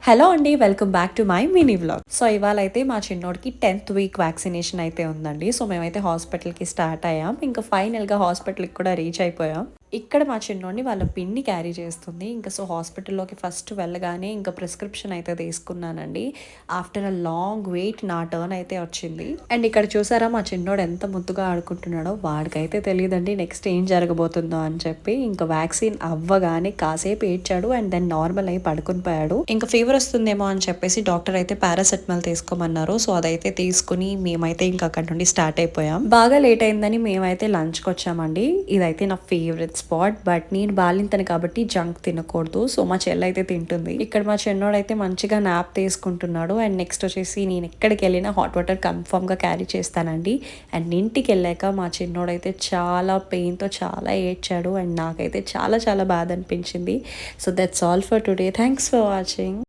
Hello అండి, welcome back to my mini vlog. So ఇవాళ అయితే మా చిన్నోడికి 10th వీక్ వ్యాక్సినేషన్ అయితే ఉందండి. సో మేమైతే హాస్పిటల్కి స్టార్ట్ అయ్యాం. ఇంకా ఫైనల్గా హాస్పిటల్కి కూడా రీచ్ అయిపోయాం. ఇక్కడ మా చిన్నోడిని వాళ్ళ పిన్ని క్యారీ చేస్తుంది. ఇంకా సో హాస్పిటల్లోకి ఫస్ట్ వెళ్ళగానే ఇంకా ప్రిస్క్రిప్షన్ అయితే తీసుకున్నానండి. ఆఫ్టర్ అ లాంగ్ వెయిట్ నా టర్న్ అయితే వచ్చింది. అండ్ ఇక్కడ చూసారా మా చిన్నోడు ఎంత ముద్దుగా ఆడుకుంటున్నాడో. వాడికైతే తెలియదండి నెక్స్ట్ ఏం జరగబోతుందో అని చెప్పి. ఇంకా వ్యాక్సిన్ అవ్వగానే కాసేపు ఏడ్చాడు అండ్ దెన్ నార్మల్ అయి పడుకుని పోయాడు. ఇంకా ఫీవర్ వస్తుందేమో అని చెప్పేసి డాక్టర్ అయితే పారాసెటమాల్ తీసుకోమన్నారు. సో అదైతే తీసుకుని మేమైతే ఇంకా అక్కడ నుండి స్టార్ట్ అయిపోయాం. బాగా లేట్ అయిందని మేమైతే లంచ్కి వచ్చామండి. ఇదైతే నా ఫేవరెట్ స్పాట్. బట్ నేను బాలింతను కాబట్టి జంక్ తినకూడదు. సో మా చెల్లి అయితే తింటుంది. ఇక్కడ మా చిన్నోడు అయితే మంచిగా నాప్ తీసుకుంటున్నాడు. అండ్ నెక్స్ట్ వచ్చేసి నేను ఎక్కడికి వెళ్ళినా హాట్ వాటర్ కన్ఫర్మ్ గా క్యారీ చేస్తానండి. అండ్ ఇంటికి వెళ్ళాక మా చిన్నోడు అయితే చాలా పెయిన్ తో చాలా ఏడ్చాడు. అండ్ నాకైతే చాలా చాలా బాధ అనిపించింది. So that's all for today. Thanks for watching.